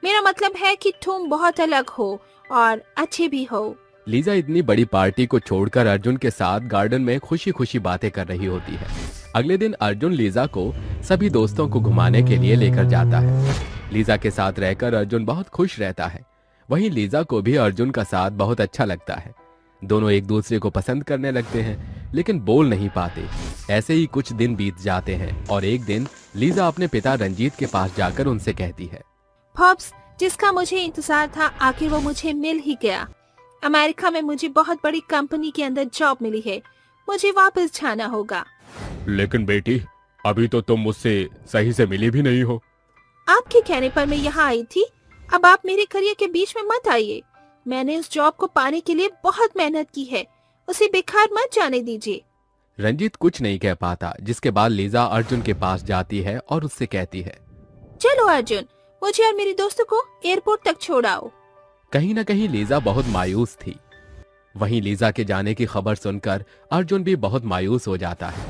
मेरा मतलब है कि तुम बहुत अलग हो और अच्छे भी हो। लीजा इतनी बड़ी पार्टी को छोड़कर अर्जुन के साथ गार्डन में खुशी खुशी बातें कर रही होती है। अगले दिन अर्जुन लीजा को सभी दोस्तों को घुमाने के लिए लेकर जाता है। लीजा के साथ रहकर अर्जुन बहुत खुश रहता है। वहीं लीजा को भी अर्जुन का साथ बहुत अच्छा लगता है। दोनों एक दूसरे को पसंद करने लगते हैं, लेकिन बोल नहीं पाते। ऐसे ही कुछ दिन बीत जाते हैं और एक दिन लीजा अपने पिता रंजीत के पास जाकर उनसे कहती है, पॉप्स, जिसका मुझे इंतजार था आखिर वो मुझे मिल ही गया। अमेरिका में मुझे बहुत बड़ी कंपनी के अंदर जॉब मिली है, मुझे वापस जाना होगा। लेकिन बेटी, अभी तो तुम मुझसे सही से मिली भी नहीं हो। आपके कहने पर मैं यहाँ आई थी, अब आप मेरे करियर के बीच में मत आइए। मैंने उस जॉब को पाने के लिए बहुत मेहनत की है, उसे बेकार मत जाने दीजिए। रंजीत कुछ नहीं कह पाता, जिसके बाद लीजा अर्जुन के पास जाती है और उससे कहती है, चलो अर्जुन, मुझे और मेरे दोस्तों को एयरपोर्ट तक छोड़ाओ। कहीं न कहीं लीजा बहुत मायूस थी। वहीं लीजा के जाने की खबर सुनकर अर्जुन भी बहुत मायूस हो जाता है।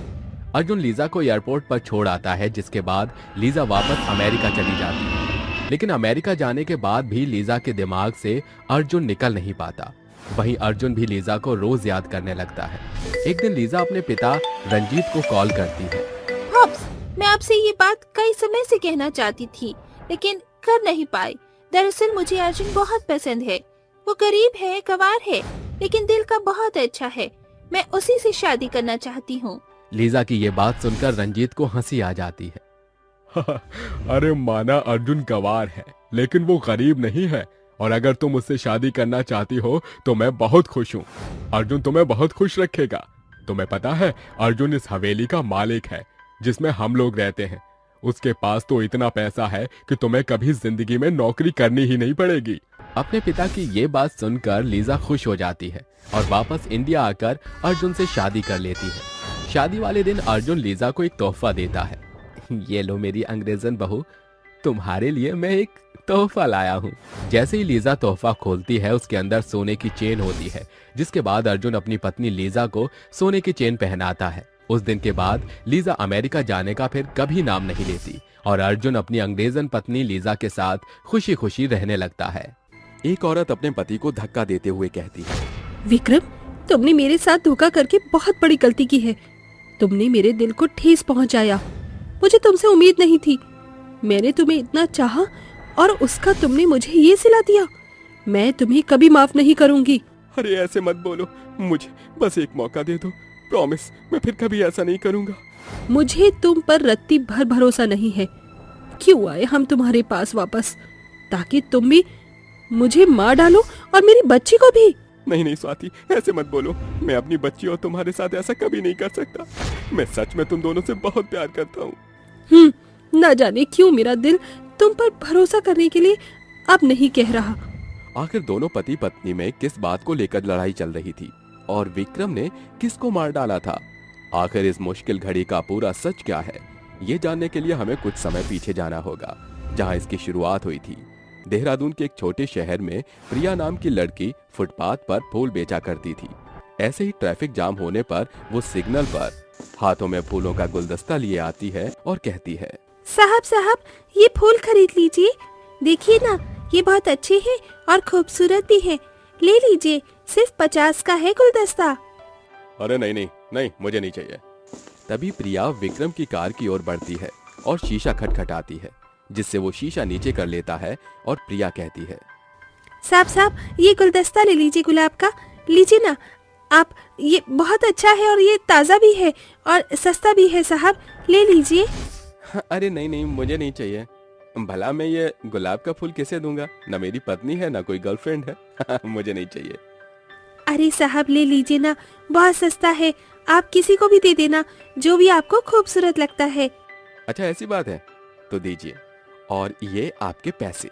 अर्जुन लीजा को एयरपोर्ट पर छोड़ आता है, जिसके बाद लीजा वापस अमेरिका चली जाती है। लेकिन अमेरिका जाने के बाद भी लीजा के दिमाग से अर्जुन निकल नहीं पाता। वहीं अर्जुन भी लीजा को रोज याद करने लगता है। एक दिन लीजा अपने पिता रंजीत को कॉल करती है। पॉप्स, मैं आपसे ये बात कई समय से कहना चाहती थी, लेकिन कर नहीं पाई। दरअसल मुझे अर्जुन बहुत पसंद है। वो गरीब है, गंवार है, लेकिन दिल का बहुत अच्छा है। मैं उसी से शादी करना चाहती हूँ। लीजा की ये बात सुनकर रंजीत को हंसी आ जाती है। अरे माना अर्जुन गंवार है, लेकिन वो गरीब नहीं है, और अगर तुम उससे शादी करना चाहती हो तो मैं बहुत खुश हूँ। अर्जुन तुम्हें बहुत खुश रखेगा। तुम्हें पता है, अर्जुन इस हवेली का मालिक है जिसमें हम लोग रहते हैं। उसके पास तो इतना पैसा है कि तुम्हें कभी जिंदगी में नौकरी करनी ही नहीं पड़ेगी। अपने पिता की ये बात सुनकर लीजा खुश हो जाती है और वापस इंडिया आकर अर्जुन से शादी कर लेती है। शादी वाले दिन अर्जुन लीजा को एक तोहफा देता है। ये लो मेरी अंग्रेजन बहू, तुम्हारे लिए मैं एक तोहफा लाया हूँ। जैसे ही लीजा तोहफा खोलती है, उसके अंदर सोने की चेन होती है, जिसके बाद अर्जुन अपनी पत्नी लीजा को सोने की चेन पहनाता है। उस दिन के बाद लीजा अमेरिका जाने का फिर कभी नाम नहीं लेती और अर्जुन अपनी अंग्रेजन पत्नी लीजा के साथ खुशी खुशी रहने लगता है। एक औरत अपने पति को धक्का देते हुए कहती है, विक्रम, तुमने मेरे साथ धोखा करके बहुत बड़ी गलती की है। तुमने मेरे दिल को ठेस पहुंचाया। मुझे तुमसे उम्मीद नहीं थी। मैंने तुम्हें इतना चाहा और उसका तुमने मुझे ये सिला दिया। मैं तुम्हें कभी माफ नहीं करूंगी। अरे ऐसे मत बोलो, मुझे बस एक मौका दे दो। प्रॉमिस, मैं फिर कभी ऐसा नहीं करूंगा। मुझे तुम पर रत्ती भर भरोसा नहीं है। क्यों आए हम तुम्हारे पास वापस, ताकि तुम भी मुझे मार डालो और मेरी बच्ची को भी। नहीं नहीं स्वाति, ऐसे मत बोलो। मैं अपनी बच्ची और तुम्हारे साथ ऐसा कभी नहीं कर सकता। मैं सच में तुम दोनों से बहुत प्यार करता हूँ। ना जाने क्यों मेरा दिल तुम पर भरोसा करने के लिए अब नहीं कह रहा। आखिर दोनों पति पत्नी में किस बात को लेकर लड़ाई चल रही थी और विक्रम ने किसको मार डाला था? आखिर इस मुश्किल घड़ी का पूरा सच क्या है, ये जानने के लिए हमें कुछ समय पीछे जाना होगा, जहाँ इसकी शुरुआत हुई थी। देहरादून के एक छोटे शहर में प्रिया नाम की लड़की फुटपाथ पर फूल बेचा करती थी। ऐसे ही ट्रैफिक जाम होने पर वो सिग्नल पर हाथों में फूलों का गुलदस्ता लिए आती है और कहती है, साहब साहब, ये फूल खरीद लीजिए। देखिए ना, ये बहुत अच्छे हैं और खूबसूरत भी है। ले लीजिए, सिर्फ 50 का है गुलदस्ता। अरे नहीं नहीं नहीं, मुझे नहीं चाहिए। तभी प्रिया विक्रम की कार की ओर बढ़ती है और शीशा खटखटाती है, जिससे वो शीशा नीचे कर लेता है और प्रिया कहती है, साहब साहब, ये गुलदस्ता ले लीजिए, गुलाब का। लीजिए ना आप, ये बहुत अच्छा है और ये ताज़ा भी है और सस्ता भी है साहब, ले लीजिए। अरे नहीं नहीं, मुझे नहीं चाहिए। भला मैं ये गुलाब का फूल किसे दूंगा? ना मेरी पत्नी है, ना कोई गर्लफ्रेंड है। मुझे नहीं चाहिए। अरे साहब ले लीजिए ना, बहुत सस्ता है। आप किसी को भी दे देना, जो भी आपको खूबसूरत लगता है। अच्छा ऐसी बात है, तो दीजिए। और ये आपके पैसे।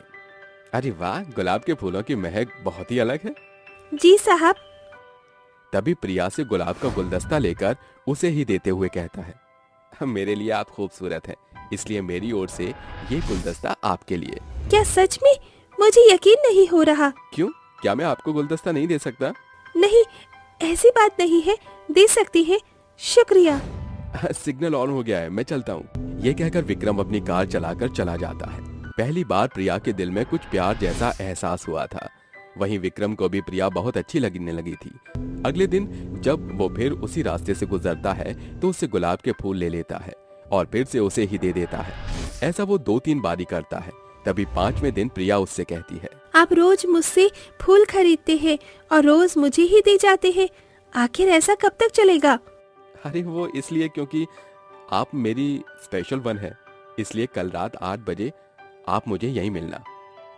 अरे वाह, गुलाब के फूलों की महक बहुत ही अलग है। जी साहब। तभी प्रिया से गुलाब का गुलदस्ता लेकर उसे ही देते हुए कहता है, मेरे लिए आप खूबसूरत हैं, इसलिए मेरी ओर से ये गुलदस्ता आपके लिए। क्या सच में? मुझे यकीन नहीं हो रहा। क्यों, क्या मैं आपको गुलदस्ता नहीं दे सकता? नहीं, ऐसी बात नहीं है, दे सकती है। शुक्रिया। सिग्नल ऑन हो गया है, मैं चलता हूँ। ये कहकर विक्रम अपनी कार चलाकर चला जाता है। पहली बार प्रिया के दिल में कुछ प्यार जैसा एहसास हुआ था। वहीं विक्रम को भी प्रिया बहुत अच्छी लगने लगी थी। अगले दिन जब वो फिर उसी रास्ते से गुजरता है तो उससे गुलाब के फूल ले लेता है और फिर से उसे ही दे देता है। ऐसा वो 2-3 बारी करता है। तभी 5वें दिन प्रिया उससे कहती है, आप रोज मुझसे फूल खरीदते हैं और रोज मुझे ही दे जाते हैं। आखिर ऐसा कब तक चलेगा? अरे वो इसलिए क्योंकि आप मेरी स्पेशल वन है, इसलिए कल रात 8 बजे आप मुझे यहीं मिलना।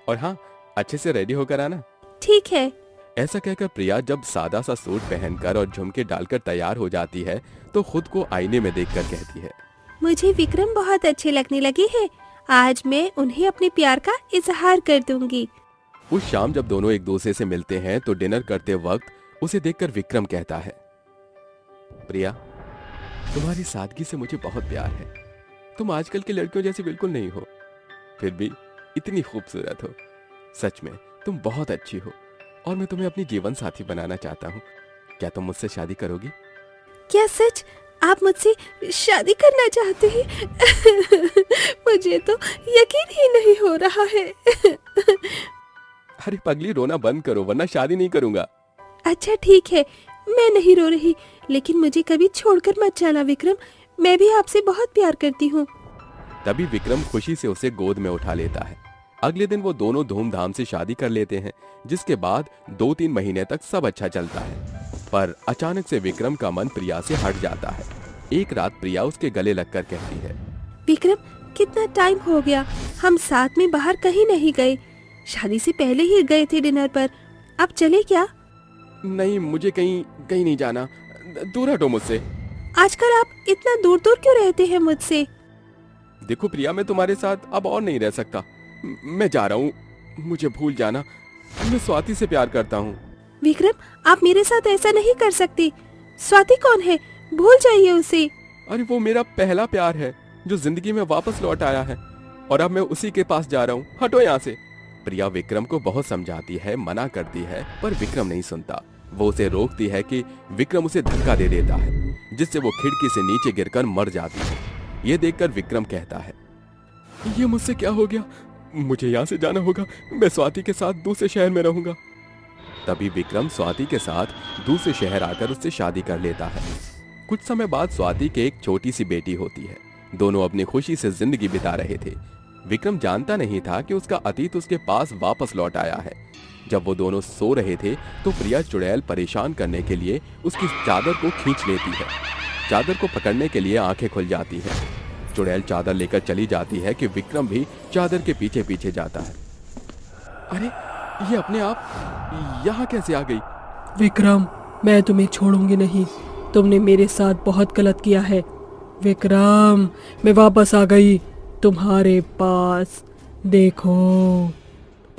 और हाँ, अच्छे से रेडी होकर आना। ठीक है। ऐसा कहकर प्रिया जब सादा सा सूट पहनकर और झुमके डालकर तैयार हो जाती है तो खुद को आईने में देखकर कहती है, मुझे विक्रम बहुत अच्छे लगने लगे हैं। आज मैं उन्हें अपने प्यार का इजहार कर दूंगी। उस शाम जब दोनों एक दूसरे से मिलते हैं तो डिनर करते वक्त उसे देखकर विक्रम कहता है, प्रिया, तुम्हारी सादगी से मुझे बहुत प्यार है। तुम आजकल की लड़कियों जैसी बिल्कुल नहीं हो, फिर भी इतनी खूबसूरत हो। सच में तुम बहुत अच्छी हो और मैं तुम्हें अपनी जीवन साथी बनाना चाहता हूँ। क्या तुम मुझसे शादी करोगी? क्या सच? आप मुझसे शादी करना चाहते हैं? मुझे तो यकीन ही नहीं हो रहा है। अरे पगली, रोना बंद करो वरना शादी नहीं करूंगा। अच्छा ठीक है, मैं नहीं रो रही, लेकिन मुझे कभी छोड़कर मत जाना विक्रम। मैं भी आपसे बहुत प्यार करती हूँ। तभी विक्रम खुशी से उसे गोद में उठा लेता है। अगले दिन वो दोनों धूमधाम से शादी कर लेते हैं, जिसके बाद 2-3 महीने तक सब अच्छा चलता है। पर अचानक से विक्रम का मन प्रिया से हट जाता है। एक रात प्रिया उसके गले लगकर कहती है, विक्रम, कितना टाइम हो गया, हम साथ में बाहर कहीं नहीं गए। शादी से पहले ही गए थे डिनर पर, अब चले क्या? नहीं, मुझे कहीं नहीं जाना, दूर हटो मुझसे। आजकल आप इतना दूर दूर क्यों रहते हैं मुझसे? देखो प्रिया, मैं तुम्हारे साथ अब और नहीं रह सकता। मैं जा रहा हूँ, मुझे भूल जाना। मैं स्वाति से प्यार करता हूँ। विक्रम, आप मेरे साथ ऐसा नहीं कर सकते। स्वाति कौन है? भूल जाइए उसे। अरे वो मेरा पहला प्यार है जो जिंदगी में वापस लौट आया है और अब मैं उसी के पास जा रहा हूँ। हटो यहाँ से। प्रिया विक्रम को बहुत समझाती है, मना करती है, पर विक्रम नहीं सुनता। वो उसे रोकती है कि विक्रम उसे धक्का दे देता है, जिससे वो खिड़की से नीचे गिरकर मर जाती है। ये देखकर विक्रम कहता है, ये मुझसे क्या हो गया? मुझे यहाँ से जाना होगा। मैं स्वाति के साथ दूसरे शहर में रहूंगा। तभी विक्रम स्वाति के साथ दूसरे शहर आकर उससे शादी कर लेता है। कुछ समय बाद स्वाति के एक छोटी सी बेटी होती है। दोनों अपनी खुशी से जिंदगी बिता रहे थे। विक्रम जानता नहीं था कि उसका अतीत उसके पास वापस लौट आया है। जब वो दोनों सो रहे थे तो प्रिया चुड़ैल परेशान करने के लिए उसकी चादर को खींच लेती है। चादर को पकड़ने के लिए आंखें खुल जाती है। चुड़ैल चादर लेकर चली जाती है कि विक्रम भी चादर के पीछे पीछे जाता है। अरे ये अपने आप यहाँ कैसे आ गई? विक्रम, मैं तुम्हें छोड़ूंगी नहीं। तुमने मेरे साथ बहुत गलत किया है। विक्रम, मैं वापस आ गई तुम्हारे पास। देखो।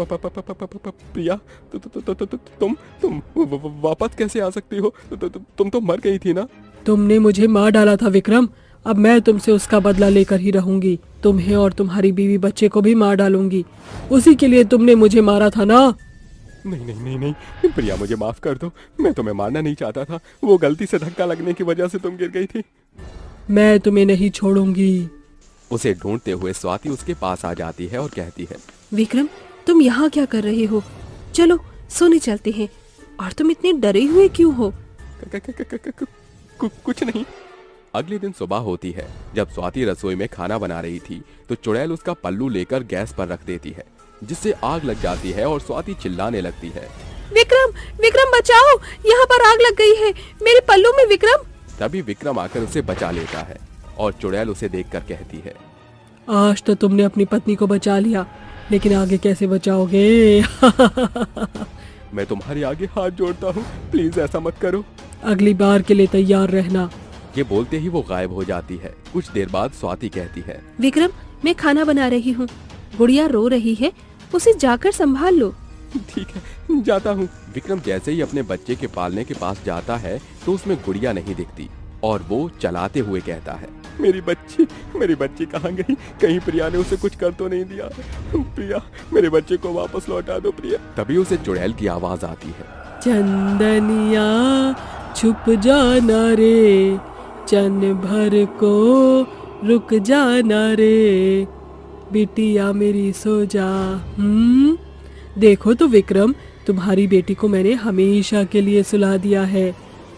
प्रिया, तुम वापस कैसे आ सकती हो? तुम तो मर गई थी ना? तुमने मुझे मार डाला था विक्रम। अब मैं तुमसे उसका बदला लेकर ही रहूंगी। तुम्हें और तुम्हारी बीवी बच्चे को भी मार डालूंगी। उसी के लिए तुमने मुझे मारा था ना? नहीं नहीं नहीं नहीं प्रिया, मुझे माफ कर दो। मैं तुम्हें मारना नहीं चाहता था। वो गलती से धक्का लगने की वजह से तुम गिर गई थी। मैं तुम्हें नहीं छोड़ूंगी। उसे ढूंढते हुए स्वाति उसके पास आ जाती है और कहती है, विक्रम, तुम यहाँ क्या कर रहे हो? चलो सोने चलते हैं। और तुम इतने डरे हुए क्यों हो? कुछ नहीं। अगले दिन सुबह होती है। जब स्वाति रसोई में खाना बना रही थी तो चुड़ैल उसका पल्लू लेकर गैस पर रख देती है, जिससे आग लग जाती है और स्वाति चिल्लाने लगती है, विक्रम, विक्रम बचाओ, यहाँ पर आग लग गई है मेरे पल्लू में। विक्रम। तभी विक्रम आकर उसे बचा लेता है और चुड़ैल उसे देखकर कहती है, आज तो तुमने अपनी पत्नी को बचा लिया, लेकिन आगे कैसे बचाओगे? मैं तुम्हारे आगे हाथ जोड़ता हूँ, प्लीज ऐसा मत करो। अगली बार के लिए तैयार रहना। ये बोलते ही वो गायब हो जाती है। कुछ देर बाद स्वाति कहती है, विक्रम, मैं खाना बना रही हूँ। गुड़िया रो रही है, उसे जाकर संभाल लो। ठीक है, जाता हूँ। विक्रम जैसे ही अपने बच्चे के पालने के पास जाता है तो उसमें गुड़िया नहीं दिखती और वो चलाते हुए कहता है, मेरी बच्ची कहाँ गई? कहीं प्रिया ने उसे कुछ कर तो नहीं दिया? प्रिया, मेरे बच्चे को वापस लौटा दो प्रिया। तभी उसे चुड़ैल की आवाज आती है, चंदनिया छुप जाना रे, चन भर को रुक जाना रे, बिटिया मेरी सो जा। देखो तो विक्रम, तुम्हारी बेटी को मैंने हमेशा के लिए सुला दिया है।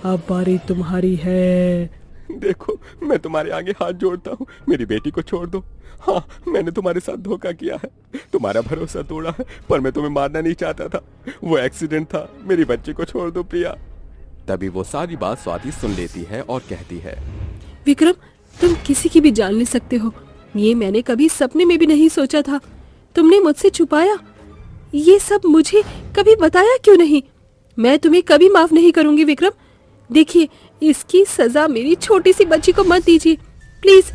अब बारी तुम्हारी है। देखो, मैं तुम्हारे आगे हाथ जोड़ता हूँ, मेरी बेटी को छोड़ दो। हाँ, मैंने तुम्हारे साथ धोखा किया है, तुम्हारा भरोसा तोड़ा है, पर मैं तुम्हें मारना नहीं चाहता था। वो एक्सीडेंट था, मेरी बच्ची को छोड़ दो प्रिया। तभी वो सारी बात स्वाति सुन लेती है और कहती है, विक्रम, तुम किसी की भी जान ले सकते हो, ये मैंने कभी सपने में भी नहीं सोचा था। तुमने मुझसे छुपाया, ये सब मुझे कभी बताया क्यों नहीं? मैं तुम्हें कभी माफ नहीं करूंगी विक्रम। देखिए, इसकी सजा मेरी छोटी सी बच्ची को मत दीजिए। प्लीज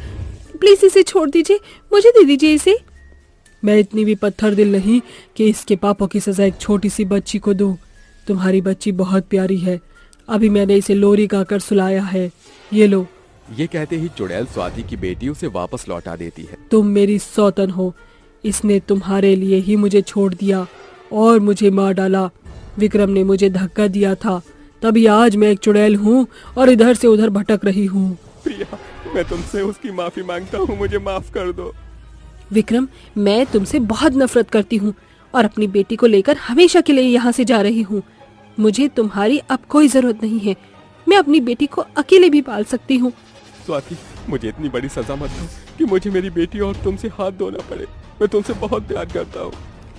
प्लीज इसे छोड़ दीजिए, मुझे दे दीजिए इसे। मैं इतनी भी पत्थर दिल नहीं कि इसके पापों की सजा एक छोटी सी बच्ची को दूं। तुम्हारी बच्ची बहुत प्यारी है, अभी मैंने इसे लोरी गाकर सुलाया है, ये लो। ये कहते ही चुड़ैल स्वाति की बेटी उसे वापस लौटा देती है। तुम मेरी सौतन हो, इसने तुम्हारे लिए ही मुझे छोड़ दिया और मुझे मार डाला। विक्रम ने मुझे धक्का दिया था, तभी आज मैं एक चुड़ैल हूँ और इधर से उधर भटक रही हूँ। प्रिया, मैं तुमसे उसकी माफी मांगता हूँ, मुझे माफ कर दो। विक्रम, मैं तुमसे बहुत नफरत करती हूँ और अपनी बेटी को लेकर हमेशा के लिए यहाँ से जा रही हूँ। मुझे तुम्हारी अब कोई जरूरत नहीं है, मैं अपनी बेटी को अकेले भी पाल सकती हूँ। स्वाति, मुझे इतनी बड़ी सजा मत दो कि मुझे मेरी बेटी और तुमसे हाथ धोना पड़े। मैं तुमसे बहुत प्यार करता हूँ।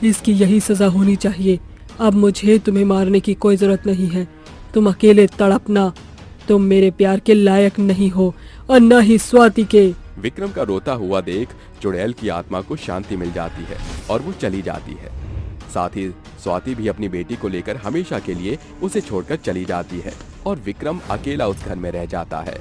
इसकी यही सजा होनी चाहिए। अब मुझे तुम्हें मारने की कोई जरूरत नहीं है, तुम अकेले तड़पना। तुम मेरे प्यार के लायक नहीं हो और न ही स्वाति के। विक्रम का रोता हुआ देख चुड़ैल की आत्मा को शांति मिल जाती है और वो चली जाती है। साथ ही स्वाति भी अपनी बेटी को लेकर हमेशा के लिए उसे छोड़कर चली जाती है और विक्रम अकेला उस घर में रह जाता है।